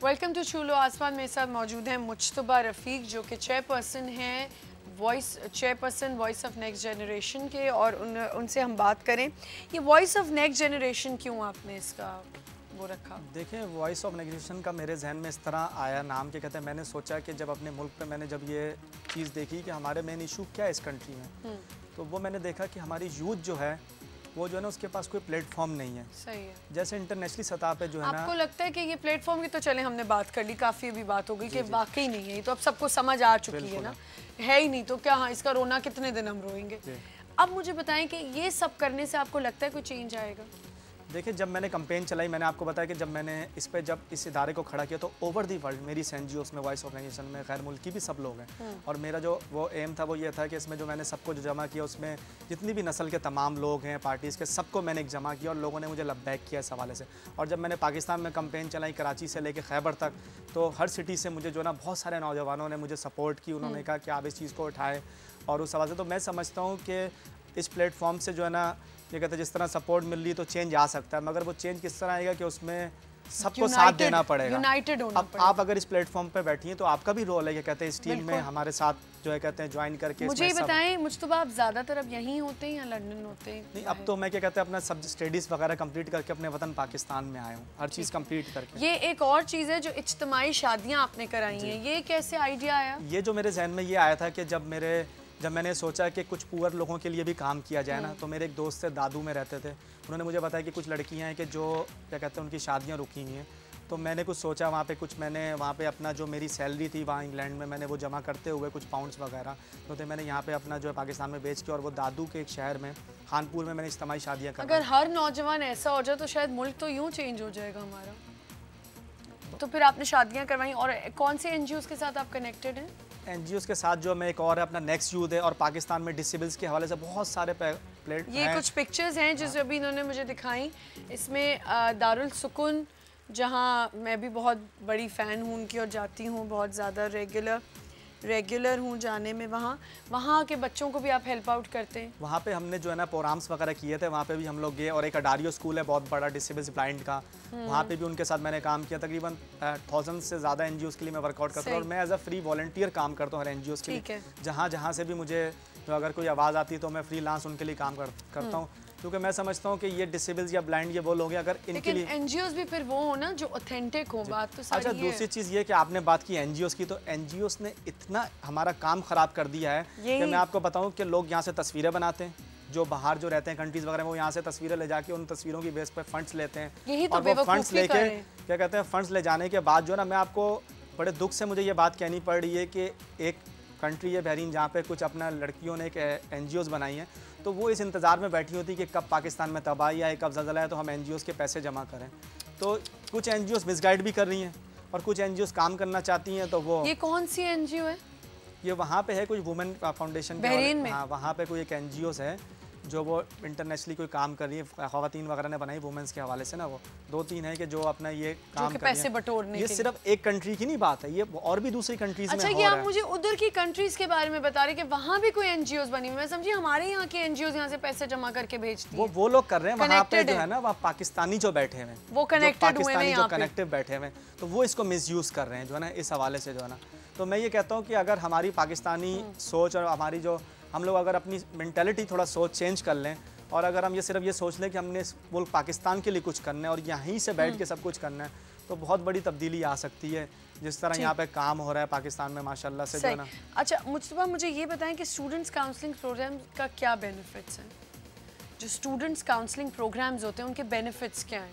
Welcome to छूलो आसमान। मेरे साथ मौजूद हैं मुज्तबा रफ़ीक जो कि चेयरपर्सन हैं chairperson voice of next generation के, और उनसे हम बात करें ये वॉइस ऑफ नेक्स्ट जनरेशन क्यों आपने इसका वो रखा? देखिए, वॉइस ऑफ नेक्स्ट का मेरे जहन में इस तरह आया नाम के कहते हैं, मैंने सोचा कि जब अपने मुल्क पे मैंने जब ये चीज़ देखी कि हमारे मेन इशू क्या है इस कंट्री में, तो वो मैंने देखा कि हमारी यूथ जो है वो जो है ना उसके पास कोई प्लेटफॉर्म नहीं है। सही है। जैसे इंटरनेशनली सतह पे जो है ना, आपको लगता है कि ये प्लेटफॉर्म की तो चले हमने बात कर ली, काफ़ी अभी बात हो गई कि वाकई नहीं है, ये तो अब सबको समझ आ चुकी है ना, है ही नहीं तो क्या, हाँ इसका रोना कितने दिन हम रोएंगे। अब मुझे बताएं कि ये सब करने से आपको लगता है कोई चेंज आएगा? देखिए, जब मैंने कैंपेन चलाई, मैंने आपको बताया कि जब मैंने इस पे जब इस इदारे को खड़ा किया तो ओवर दी वर्ल्ड मेरी एनजीओ में वॉइस ऑर्गेनाइजेशन में गैर मुल्की भी सब लोग हैं, और मेरा जो वो एम था वो ये था कि इसमें जो मैंने सबको जो जमा किया उसमें जितनी भी नस्ल के तमाम लोग हैं पार्टीज़ के सबको मैंने एक जमा किया और लोगों ने मुझे लबैक किया इस हवाले से। और जब मैंने पाकिस्तान में कैंपेन चलाई कराची से लेकर खैबर तक, तो हर सिटी से मुझे जो ना बहुत सारे नौजवानों ने मुझे सपोर्ट की, उन्होंने कहा कि आप इस चीज़ को उठाएँ। और उस हवाले से तो मैं समझता हूँ कि इस प्लेटफॉर्म से जो है ना, ये कहते हैं जिस तरह सपोर्ट मिल रही है तो चेंज आ सकता है, मगर वो चेंज किस तरह आएगा कि उसमें सबको साथ देना पड़ेगा, यूनाइटेड होना पड़ेगा। आप अगर इस प्लेटफॉर्म पे बैठी हैं तो आपका भी रोल है, ये कहते हैं इस टीम में हमारे साथ जो है कहते हैं ज्वाइन करके। मुझे ये बताएं मुज्तबा, आप ज़्यादातर अब यहीं होते हैं या लंदन होते हैं? नहीं, अब तो मैं क्या कहते हैं अपना सब स्टडीज़ वगैरह कंप्लीट करके अपने वतन पाकिस्तान में आया हूँ, हर चीज़ कंप्लीट करके। ये एक और चीज़ है जो इज्तिमाई शादियाँ आपने कराई हैं, ये कैसे आइडिया आया? ये जो मेरे जहन में ये आया था कि जब मैंने सोचा कि कुछ पुअर लोगों के लिए भी काम किया जाए ना, तो मेरे एक दोस्त से दादू में रहते थे, उन्होंने मुझे बताया कि कुछ लड़कियां हैं कि जो क्या कहते हैं उनकी शादियां रुकी हुई हैं। तो मैंने कुछ सोचा वहाँ पे कुछ मैंने वहाँ पे अपना जो मेरी सैलरी थी वहाँ इंग्लैंड में मैंने वो जमा करते हुए कुछ पाउंड्स वगैरह तो मैंने यहाँ पे अपना जो है पाकिस्तान में बेच के, और वो दादू के एक शहर में खानपुर में मैंने इज्तिमाई शादियाँ कर। अगर हर नौजवान ऐसा हो जाए तो शायद मुल्क तो यूँ चेंज हो जाएगा हमारा। तो फिर आपने शादियाँ करवाई, और कौन से NGOs के साथ आप कनेक्टेड हैं? NGOs के साथ जो मैं एक और है अपना नेक्स्ट यूथ है, और पाकिस्तान में डिसेबल्स के हवाले से बहुत सारे प्लेट ये कुछ पिक्चर्स हैं जिस अभी इन्होंने मुझे दिखाई, इसमें दारुल सुकून, जहाँ मैं भी बहुत बड़ी फ़ैन हूँ उनकी और जाती हूँ बहुत ज़्यादा, रेगुलर हूँ जाने में। वहाँ के बच्चों को भी आप हेल्प आउट करते हैं? वहाँ पे हमने जो है ना प्रोग्राम्स वगैरह किए थे, वहाँ पे भी हम लोग गए, और एक अडारियो स्कूल है बहुत बड़ा डिसेबल्स ब्लाइंड का, वहाँ पे भी उनके साथ मैंने काम किया। तकरीबन 1000 से ज़्यादा NGOs के लिए मैं वर्कआउट करता हूँ, और मैं एज अ फ्री वॉलंटियर काम करता हूँ हर NGOs के लिए। जहाँ से भी मुझे अगर कोई आवाज़ आती है तो मैं फ्रीलांस उनके लिए काम करता हूँ, क्योंकि मैं समझता हूँ कि ये डिसेबल्स या ब्लाइंड ये वो लोग हैं अगर इनके लिए NGOs भी फिर वो हो ना जो ऑथेंटिक हो। बात तो सारी अच्छा, दूसरी चीज़ ये कि आपने बात की NGOs की, तो NGOs ने इतना हमारा काम ख़राब कर दिया है कि मैं आपको बताऊँ कि लोग यहाँ से तस्वीरें बनाते हैं, जो बाहर जो रहते हैं कंट्रीज़ वगैरह में, वो यहाँ से तस्वीरें ले जाके उन तस्वीरों की बेस पर फंड्स लेते हैं, और वो फंड्स लेके क्या कहते हैं, फंड्स ले जाने के बाद जो ना, मैं आपको बड़े दुख से मुझे ये बात कहनी पड़ रही है कि एक कंट्री है बहरीन जहाँ पे कुछ अपना लड़कियों ने एक NGOs बनाई हैं, तो वो इस इंतज़ार में बैठी होती कि कब पाकिस्तान में तबाही आए, कब ज़लज़ला है, तो हम NGOs के पैसे जमा करें। तो कुछ NGOs मिसगाइड भी कर रही हैं और कुछ NGOs काम करना चाहती हैं। तो वो ये कौन सी NGO है? ये वहाँ पे है कुछ वुमेन फाउंडेशन बहरीन में। हाँ, वहाँ पे कोई एक NGOs है जो वो इंटरनेशनली कोई काम कर रही है, ख़वातीन वगैरह ने बनाई वुमेन्स के हवाले से ना, वो 2-3 है कि जो अपना ये काम कर पैसे बटोरने। ये सिर्फ एक कंट्री की नहीं बात है, ये और भी दूसरी कंट्रीज में हो रहा है। अच्छा, ये आप मुझे उधर की कंट्रीज के बारे में बता रहे कि वहाँ भी कोई NGOs बनी हुई? मैं समझी हमारे यहाँ की NGOs यहाँ से पैसे जमा करके भेजती हैं। वो लोग कर रहे हैं वहाँ पे जो है ना, वहाँ पाकिस्तानी जो बैठे हुए, वो कनेक्टेड हुए हैं, जो कनेक्टिव बैठे हुए, तो वो इसको मिसयूज कर रहे हैं जो है ना, इस हवाले से जो है ना। तो मैं ये कहता हूँ कि अगर हमारी पाकिस्तानी सोच और हमारी जो हम लोग अगर अपनी मेंटालिटी थोड़ा सोच चेंज कर लें, और अगर हम ये सिर्फ ये सोच लें कि हमने इस मुल्क पाकिस्तान के लिए कुछ करना है और यहीं से बैठ के सब कुछ करना है, तो बहुत बड़ी तब्दीली आ सकती है, जिस तरह यहाँ पे काम हो रहा है पाकिस्तान में माशाल्लाह से जो है ना। अच्छा मुज्तबा, मुझे ये बताएं कि स्टूडेंट्स काउंसलिंग प्रोग्राम का क्या बेनिफिट्स हैं? जो स्टूडेंट्स काउंसलिंग प्रोग्राम्स होते हैं उनके बेनिफिट्स क्या हैं?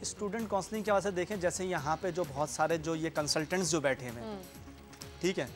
स्टूडेंट काउंसलिंग के वजह से देखें, जैसे यहाँ पे जो बहुत सारे जो ये कंसल्टेंट्स जो बैठे हैं, ठीक है,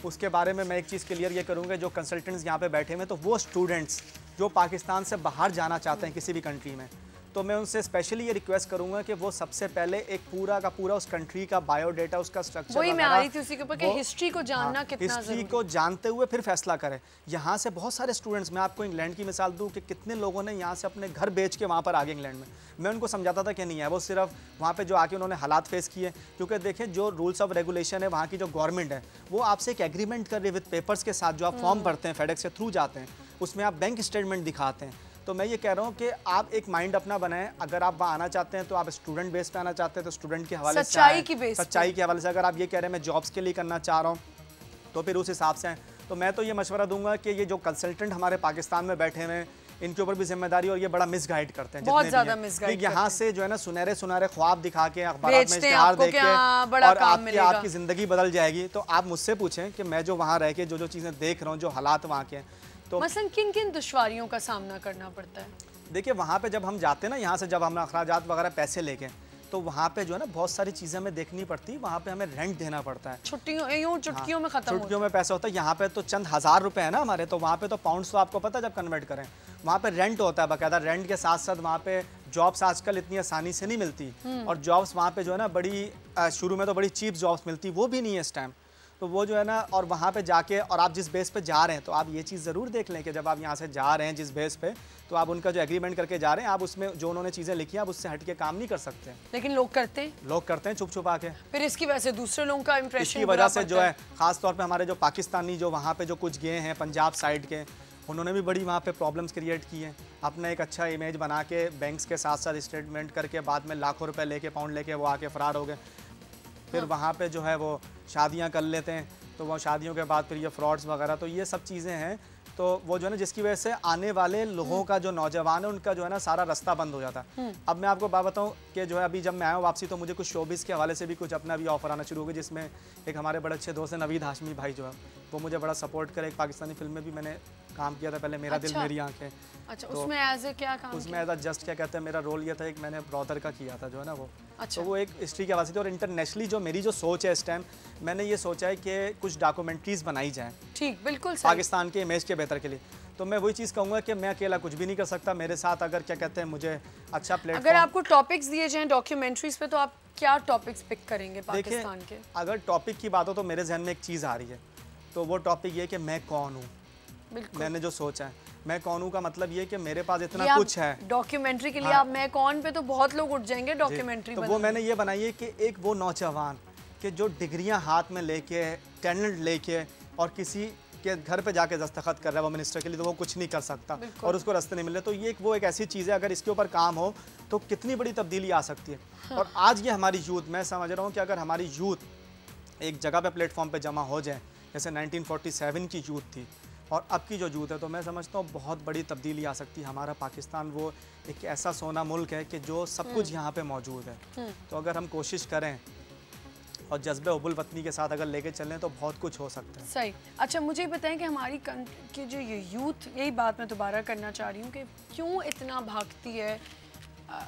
उसके बारे में मैं एक चीज़ क्लियर ये करूँगा, जो कंसल्टेंट्स यहाँ पे बैठे हुए हैं तो वो स्टूडेंट्स जो पाकिस्तान से बाहर जाना चाहते हैं किसी भी कंट्री में, तो मैं उनसे स्पेशली ये रिक्वेस्ट करूंगा कि वो सबसे पहले एक पूरा का पूरा उस कंट्री का बायोडाटा, उसका स्ट्रक्चर, वही मैं आ रही थी उसी के ऊपर कि हिस्ट्री को जानना कितना ज़रूरी है। हिस्ट्री को जानते हुए फिर फैसला करें। यहाँ से बहुत सारे स्टूडेंट्स, मैं आपको इंग्लैंड की मिसाल दूँ कि कितने लोगों ने यहाँ से अपने घर बेच के वहाँ पर आगे इंग्लैंड में, मैं उनको समझाता था कि नहीं है, वो सिर्फ वहाँ पे जो आके उन्होंने हालात फेस किए, क्योंकि देखें जो रूल्स ऑफ रेगुलेशन है वहाँ की जो गवर्नमेंट है वो आपसे एक एग्रीमेंट कर रही है विद पेपर्स के साथ, जो आप फॉर्म भरते हैं फेडेक्स के थ्रू जाते हैं, उसमें आप बैंक स्टेटमेंट दिखाते हैं, तो मैं ये कह रहा हूँ कि आप एक माइंड अपना बनाएं। अगर आप वहाँ आना चाहते हैं तो आप स्टूडेंट बेस पे आना चाहते हैं तो स्टूडेंट के हवाले से सच्चाई की बेस, सच्चाई के हवाले से। अगर आप ये कह रहे हैं मैं जॉब्स के लिए करना चाह रहा हूँ तो फिर उस हिसाब से आएँ। तो मैं तो ये मशवरा दूंगा कि ये जो कंसल्टेंट हमारे पाकिस्तान में बैठे हुए हैं इनके ऊपर भी जिम्मेदारी, और ये बड़ा मिसगाइड करते हैं, बहुत ज़्यादा मिसगाइड यहाँ से जो है ना सुनहरे सुनहरे ख्वाब दिखा के अखबार में इश्तिहार देख के और आपकी ज़िंदगी बदल जाएगी। तो आप मुझसे पूछें कि मैं जो वहाँ रह के जो चीज़ें देख रहा हूँ, जो हालात वहाँ के हैं, तो मसलन किन किन दुश्वारियों का सामना करना पड़ता है? देखिए वहाँ पे जब हम जाते हैं ना, यहाँ से जब हम अखराजात वगैरह पैसे लेके, तो वहाँ पे जो है ना बहुत सारी चीज़ें हमें देखनी पड़ती है। वहाँ पे हमें रेंट देना पड़ता है, चुटकियों में खत्म, चुटकियों में पैसा होता है। यहाँ पे तो चंद हज़ार रुपए है ना हमारे, तो वहाँ पे तो पाउंड्स तो आपको पता है जब कन्वर्ट करें, वहाँ पे रेंट होता है बाकायदा। रेंट के साथ साथ वहाँ पे जॉब्स आजकल इतनी आसानी से नहीं मिलती, और जॉब्स वहाँ पे जो है ना बड़ी शुरू में तो बड़ी चीप जॉब्स मिलती, वो भी नहीं है इस टाइम। तो वो जो है ना, और वहाँ पे जाके और आप जिस बेस पे जा रहे हैं, तो आप ये चीज़ ज़रूर देख लें कि जब आप यहाँ से जा रहे हैं जिस बेस पे, तो आप उनका जो एग्रीमेंट करके जा रहे हैं, आप उसमें जो उन्होंने चीज़ें लिखी हैं आप उससे हट के काम नहीं कर सकते। लेकिन लोग करते हैं छुप छुपा के। फिर इसकी वजह से दूसरे लोगों का इंप्रेशन, इसकी वजह से जो है ख़ास तौर पे हमारे जो पाकिस्तानी जो वहाँ पे जो कुछ गए हैं पंजाब साइड के, उन्होंने भी बड़ी वहाँ पे प्रॉब्लम्स क्रिएट की हैं। अपना एक अच्छा इमेज बना के बैंक्स के साथ साथ स्टेटमेंट करके बाद में लाखों रुपए लेके, पाउंड लेके वो आके फ़रार हो गए। फिर वहाँ पे जो है वो शादियाँ कर लेते हैं, तो वो शादियों के बाद फिर ये फ्रॉड्स वगैरह, तो ये सब चीज़ें हैं। तो वो जो है ना जिसकी वजह से आने वाले लोगों का जो नौजवान है उनका जो है ना सारा रास्ता बंद हो जाता है। अब मैं आपको बात बताऊं कि जो है अभी जब मैं आया हूँ वापसी, तो मुझे कुछ शोबिस के हवाले से भी कुछ अपना भी ऑफर आना शुरू हो गया, जिसमें एक हमारे बड़े अच्छे दोस्त हैं नवीद हाशमी भाई, जो है वो मुझे बड़ा सपोर्ट करे। एक पाकिस्तानी फिल्म में भी मैंने काम किया था पहले, मेरा दिल मेरी आंखें। अच्छा, उसमें एज ए क्या काम? उसमें एज अ जस्ट क्या कहते हैं, मेरा रोल ये था एक मैंने ब्रदर का किया था जो है ना वो। अच्छा। तो वो एक हिस्ट्री के हवाले से थी, और इंटरनेशनली जो मेरी जो सोच है इस टाइम, मैंने ये सोचा है कि कुछ डॉक्यूमेंट्रीज बनाई जाएँ। ठीक, बिल्कुल पाकिस्तान के इमेज के बेहतर के लिए। तो मैं वही चीज़ कहूँगा कि मैं अकेला कुछ भी नहीं कर सकता, मेरे साथ अगर क्या कहते हैं मुझे अच्छा प्लेटफॉर्म। अगर आपको टॉपिक्स दिए जाएं डॉक्यूमेंट्रीज पे, तो आप क्या टॉपिक्स पिक करेंगे पाकिस्तान के? अगर टॉपिक की बात हो तो मेरे जहन में एक चीज़ आ रही है, तो वो टॉपिक ये कि मैं कौन हूँ। मैंने जो सोचा है मैं कौन हूँ का मतलब ये कि मेरे पास इतना कुछ है। डॉक्यूमेंट्री के लिए आप मैं कौन पे तो बहुत लोग उठ जाएंगे डॉक्यूमेंट्री। तो वो मैंने ये बनाई है कि एक वो नौजवान कि जो डिग्रियां हाथ में लेके, टैलेंट लेके, और किसी के घर पे जाके दस्तखत कर रहा है वो मिनिस्टर के लिए, तो वो कुछ नहीं कर सकता और उसको रास्ते नहीं मिल रहे। तो ये वो एक ऐसी चीज़ है, अगर इसके ऊपर काम हो तो कितनी बड़ी तब्दीली आ सकती है। हाँ। और आज ये हमारी यूथ, मैं समझ रहा हूँ कि अगर हमारी यूथ एक जगह पे प्लेटफॉर्म पे जमा हो जाए, जैसे 1947 की यूथ थी और अब की जो यूथ है, तो मैं समझता हूँ बहुत बड़ी तब्दीली आ सकती है। हमारा पाकिस्तान वो एक ऐसा सोना मुल्क है कि जो सब कुछ यहाँ पे मौजूद है। तो अगर हम कोशिश करें और जज्बे उबुल वतनी के साथ अगर लेके चलें तो बहुत कुछ हो सकता है। सही। अच्छा, मुझे बताएं कि हमारी की जो ये यूथ, यही बात मैं दोबारा करना चाह रही हूँ कि क्यों इतना भागती है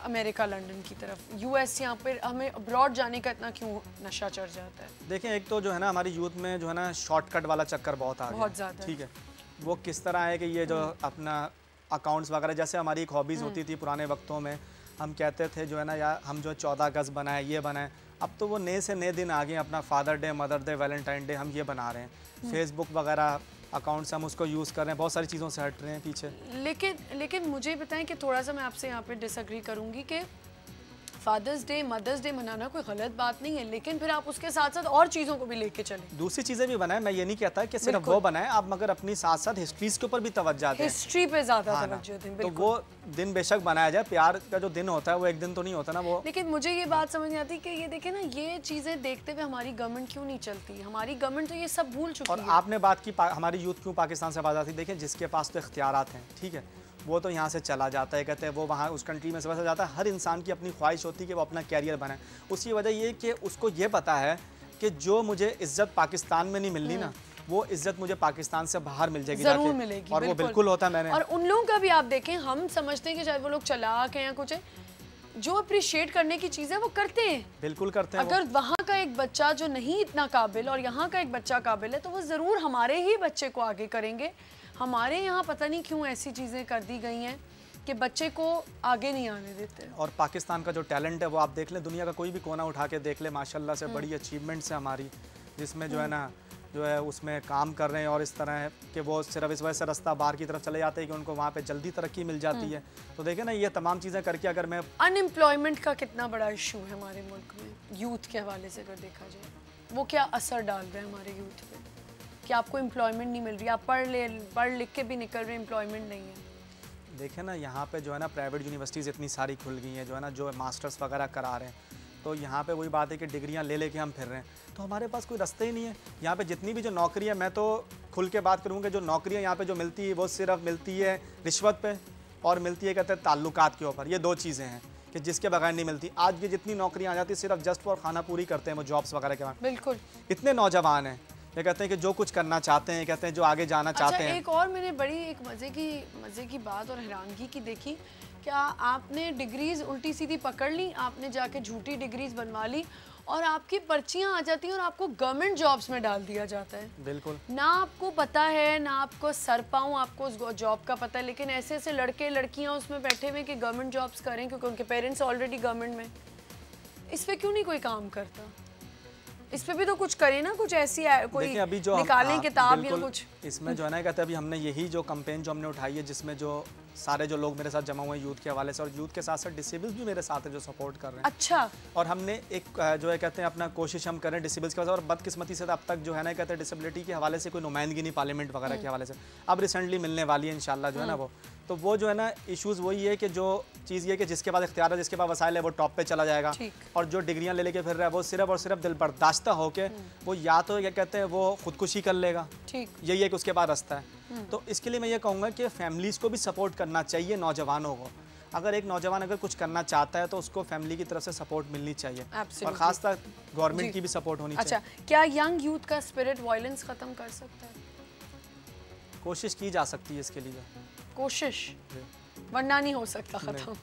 अमेरिका, लंदन की तरफ, यूएस, यहाँ पर हमें अब्रॉड जाने का इतना क्यों नशा चढ़ जाता है? देखें, एक तो जो है ना हमारी यूथ में जो है ना शॉर्टकट वाला चक्कर बहुत आ गया, बहुत ज़्यादा। ठीक है, वो किस तरह है कि ये जो अपना अकाउंट्स वगैरह, जैसे हमारी एक हॉबीज़ होती थी पुराने वक्तों में, हम कहते थे जो है ना यार हम जो 14 अगस्त बनाए, ये बनाए। अब तो वो नए से नए दिन आ गए, अपना father day, mother day, Valentine day हम ये बना रहे हैं। फेसबुक वगैरह अकाउंट्स हम उसको यूज़ कर रहे हैं, बहुत सारी चीज़ों से हट रहे हैं पीछे। लेकिन मुझे बताएं कि थोड़ा सा मैं आपसे यहाँ पे डिसएग्री करूँगी कि फादर्स डे, मदर्स डे मनाना कोई गलत बात नहीं है, लेकिन फिर आप उसके साथ साथ और चीज़ों को भी लेके चलें, दूसरी चीज़ें भी बनाएं। मैं ये नहीं कहता कि सिर्फ वो बनाएं आप, मगर अपनी साथ साथ हिस्ट्रीज के ऊपर भी तवज्जो दें, हिस्ट्री पे ज़्यादा तवज्जो दें। तो वो दिन बेशक बनाया जाए, प्यार का जो दिन होता है वो एक दिन तो नहीं होता ना वो। लेकिन मुझे ये बात समझ नहीं आती कि ये देखें ना, ये चीज़ें देखते हुए हमारी गवर्नमेंट क्यों नहीं चलती? हमारी गवर्नमेंट तो ये सब भूल चुकी है। और आपने बात की हमारी यूथ क्यों पाकिस्तान से आज़ाद थी, देखें जिसके पास तो इख्तियारात हैं, ठीक है, वो तो यहाँ से चला जाता है, कहते हैं वो वहाँ उस कंट्री में से वैसा जाता है। हर इंसान की अपनी ख्वाहिश होती है कि वो अपना कैरियर बनाए। उसकी वजह ये कि उसको ये पता है कि जो मुझे इज्जत पाकिस्तान में नहीं मिलनी ना, वो इज्जत मुझे पाकिस्तान से बाहर मिल जाएगी, जरूर मिलेगी। और वो बिल्कुल होता है। मैंने और उन लोगों का भी आप देखें, हम समझते हैं कि शायद वो लोग चालाक हैं या कुछ है, जो अप्रिशिएट करने की चीज़ें वो करते हैं, बिल्कुल करते हैं। अगर वहाँ का एक बच्चा जो नहीं इतना काबिल और यहाँ का एक बच्चा काबिल है, तो वो ज़रूर हमारे ही बच्चे को आगे करेंगे। हमारे यहाँ पता नहीं क्यों ऐसी चीज़ें कर दी गई हैं कि बच्चे को आगे नहीं आने देते। और पाकिस्तान का जो टैलेंट है वो आप देख लें, दुनिया का कोई भी कोना उठा के देख ले, माशाल्लाह से बड़ी अचीवमेंट्स है हमारी, जिसमें जो है ना जो है उसमें काम कर रहे हैं। और इस तरह है कि वो सिर्फ इस वजह से रास्ता बाहर की तरफ चले जाते हैं कि उनको वहाँ पे जल्दी तरक्की मिल जाती है। तो देखें ना, ये तमाम चीज़ें करके अगर मैं अनएम्प्लॉयमेंट का कितना बड़ा इशू है हमारे मुल्क में, यूथ के हवाले से अगर देखा जाए, वो क्या असर डाल रहे हैं हमारे यूथ पे कि आपको एम्प्लॉयमेंट नहीं मिल रही, आप पढ़ लिख के भी निकल रहे, एम्प्लॉयमेंट नहीं है। देखिए ना, यहाँ पे जो है ना प्राइवेट यूनिवर्सिटीज़ इतनी सारी खुल गई हैं, जो है ना, जो मास्टर्स वगैरह करा रहे हैं, तो यहाँ पे वही बात है कि डिग्रियाँ ले लेके हम फिर रहे हैं, तो हमारे पास कोई रास्ता ही नहीं है। यहाँ पे जितनी भी जो नौकरियाँ, मैं तो खुल के बात करूँगा, जो नौकरियाँ यहाँ पे जो मिलती है वो सिर्फ मिलती है रिश्वत पे और मिलती है कहते हैं ताल्लुकात के ऊपर। ये 2 चीज़ें हैं कि जिसके बगैर नहीं मिलती। आज की जितनी नौकरियाँ आ जाती है सिर्फ जस्ट फॉर खाना पूरी करते हैं वो जॉब्स वगैरह के बाद। बिल्कुल। इतने नौजवान हैं, ये कहते हैं कि जो कुछ करना चाहते हैं, कहते हैं जो आगे जाना चाहते हैं। एक और मैंने बड़ी एक मज़े की बात और हैरानगी की देखी, क्या आपने डिग्रीज उल्टी सीधी पकड़ ली, आपने जाके झूठी डिग्रीज बनवा ली और आपकी पर्चियां आ जाती हैं और आपको गवर्नमेंट जॉब्स में डाल दिया जाता है। बिल्कुल। ना आपको पता है, ना आपको सर पाँव आपको उस जॉब का पता है, लेकिन ऐसे ऐसे लड़के लड़कियां उसमें बैठे हुए कि गवर्नमेंट जॉब्स करें क्योंकि उनके पेरेंट्स ऑलरेडी गवर्नमेंट में। इस पर क्यों नहीं कोई काम करता? इस पे भी तो कुछ करें ना, कुछ ऐसी कोई अभी जो निकालें किताब या कुछ। इसमें जो है ना कहते हैं, अभी हमने यही जो कैंपेन जो हमने उठाई है, जिसमें जो सारे जो लोग मेरे साथ जमा हुए हैं यूथ के हवाले से, और यूथ के साथ साथ डिसेबल्स भी मेरे साथ है जो सपोर्ट कर रहे हैं। अच्छा। और हमने एक जो है कहते हैं अपना कोशिश हम करें डिसेबल्स के वजह, और बदकिस्मती से अब तक जो है ना कहते हैं डिसेबिलिटी के हवाले से कोई नुमाइंदगी नहीं पार्लियामेंट वगैरह के हवाले से। अब रिसेंटली मिलने वाली है इंशाल्लाह जो है ना वो, तो वो जो है ना इश्यूज़ वही है कि जो चीज़ ये कि जिसके पास इख्तियार है, जिसके पास वसाइल है, वो टॉप पे चला जाएगा, और जो डिग्रियां ले लेके फिर रहा है वो सिर्फ और सिर्फ दिल बर्दाश्ता होके वो या तो क्या कहते हैं वो खुदकुशी कर लेगा, यही एक उसके पास रास्ता है। तो इसके लिए मैं ये कहूँगा कि फैमिलीज़ को भी सपोर्ट करना चाहिए नौजवानों को। अगर एक नौजवान अगर कुछ करना चाहता है तो उसको फैमिली की तरफ से सपोर्ट मिलनी चाहिए, और खासकर गवर्नमेंट की भी सपोर्ट होनी चाहिए। अच्छा, क्या यंग यूथ का स्पिरिट वायलेंस खत्म कर सकता है? कोशिश की जा सकती है इसके लिए। कोशिश, वरना नहीं हो सकता खत्म।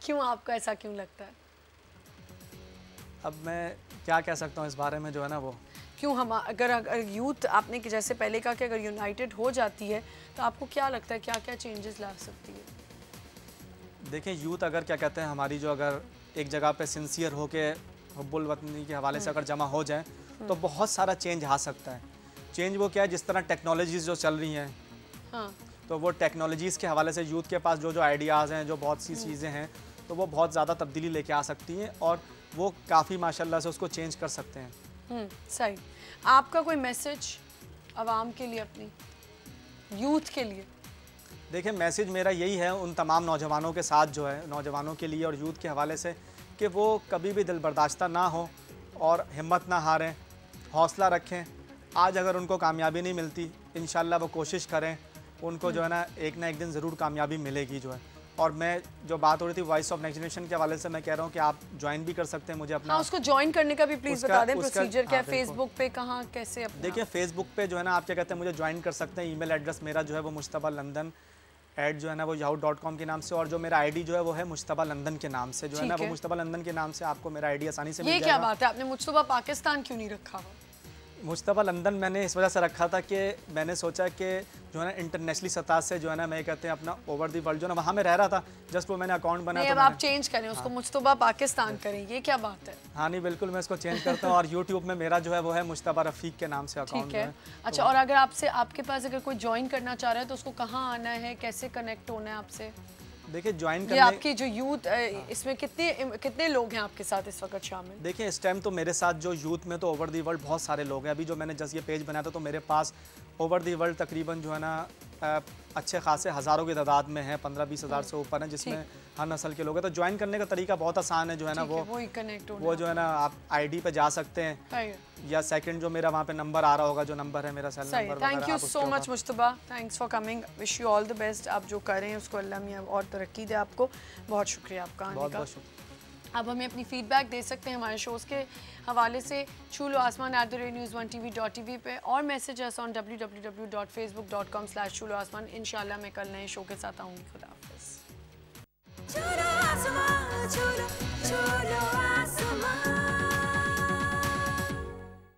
क्यों, आपको ऐसा क्यों लगता है? अब मैं क्या कह सकता हूँ इस बारे में, जो है ना वो क्यों हम अगर यूथ, आपने जैसे पहले कहा कि अगर यूनाइटेड हो जाती है तो आपको क्या लगता है क्या क्या चेंजेस ला सकती है? देखें, यूथ अगर क्या कहते हैं हमारी जो अगर एक जगह पे सिंसियर हो के हुब्बुल वतनी के हवाले से अगर जमा हो जाए तो बहुत सारा चेंज आ सकता है। चेंज वो क्या है, जिस तरह टेक्नोलॉजीज़ जो चल रही हैं, हाँ, तो वो टेक्नोलॉजीज़ के हवाले से यूथ के पास जो जो आइडियाज़ हैं, जो बहुत सी चीज़ें हैं, तो वो बहुत ज़्यादा तब्दीली लेके आ सकती हैं और वो काफ़ी माशाल्लाह से उसको चेंज कर सकते हैं। सही। आपका कोई मैसेज आवाम के लिए, अपनी यूथ के लिए? देखिए, मैसेज मेरा यही है उन तमाम नौजवानों के साथ, जो है नौजवानों के लिए और यूथ के हवाले से, कि वो कभी भी दिल बर्दाश्ता ना हो और हिम्मत ना हारें, हौसला रखें। आज अगर उनको कामयाबी नहीं मिलती, इंशाल्लाह वो कोशिश करें, उनको जो है ना एक दिन ज़रूर कामयाबी मिलेगी जो है। और मैं जो बात हो रही थी वॉइस ऑफ नेक्स्ट जनरेशन के हवाले से, मैं कह रहा हूँ कि आप ज्वाइन भी कर सकते हैं मुझे अपना। हाँ, उसको ज्वाइन करने का भी प्लीज़ बता दें, प्रोसीजर क्या है, फेसबुक पे कहाँ कैसे अपना? देखिए, फेसबुक पे जो है ना आप क्या कहते हैं मुझे ज्वाइन कर सकते हैं। ईमेल एड्रेस मेरा जो है वो मुश्तबा लंदन @ जो है ना वो yahoo.com के नाम से, और जो मेरा आईडी जो है वो है मुश्तबा लंदन के नाम से, जो है ना वो मुश्तबा लंदन के नाम से आपको मेरा आईडी आसानी से मिल जाएगा। ये क्या बात है, आपने मुश्तबा पाकिस्तान क्यों नहीं रखा हुआ? मुश्तबा लंदन मैंने इस वजह से रखा था कि मैंने सोचा कि जो है ना इंटरनेशनली सतह से जो है ना मैं कहते हैं अपना ओवर दी वर्ल्ड जो है ना वहाँ में रह रहा था, जस्ट वो मैंने अकाउंट बनाया। अब आप चेंज करें उसको, मुश्तबा पाकिस्तान करें, ये क्या बात है? हाँ नहीं, बिल्कुल मैं इसको चेंज करता हूँ। और यूट्यूब में मेरा जो है वो है मुश्तबा रफ़ीक के नाम से अकाउंट है। अच्छा, और अगर आपके पास अगर कोई ज्वाइन करना चाह रहा है तो उसको कहाँ आना है, कैसे कनेक्ट होना है आपसे? देखिए, ज्वाइन करने, आपकी जो यूथ इसमें कितने लोग हैं आपके साथ इस वक्त शामिल? देखिए, इस टाइम तो मेरे साथ जो यूथ में तो ओवर दी वर्ल्ड बहुत सारे लोग हैं। अभी जो मैंने जस्ट ये पेज बनाया था तो मेरे पास ओवर दी वर्ल्ड तकरीबन जो है ना अच्छे खासे हज़ारों की तादाद में है, 15-20 हज़ार से ऊपर हैं, जिसमें हर नस्ल के लोग हैं। तो ज्वाइन करने का तरीका बहुत आसान है, जो है ना वो जो है ना आप आईडी पे जा सकते हैं, या सेकंड जो मेरा वहाँ पे नंबर आ रहा होगा, जो नंबर है मेरा cell number. Thank you so much Mujtaba, thanks for coming, wish you all the best. आप जो कर रहे हैं उसको अल्लाह मियां और तरक्की दे आपको। बहुत शुक्रिया आपका आने का। अब हमें अपनी फीडबैक दे सकते हैं हमारे शोज़ के हवाले से छू लो आसमान @news1tv.tv पे, और मैसेज अस ऑन www.facebook.com/chuloasman। इंशाल्लाह मैं कल नए शो के साथ आऊँगी। खुदा हाफ़िज़।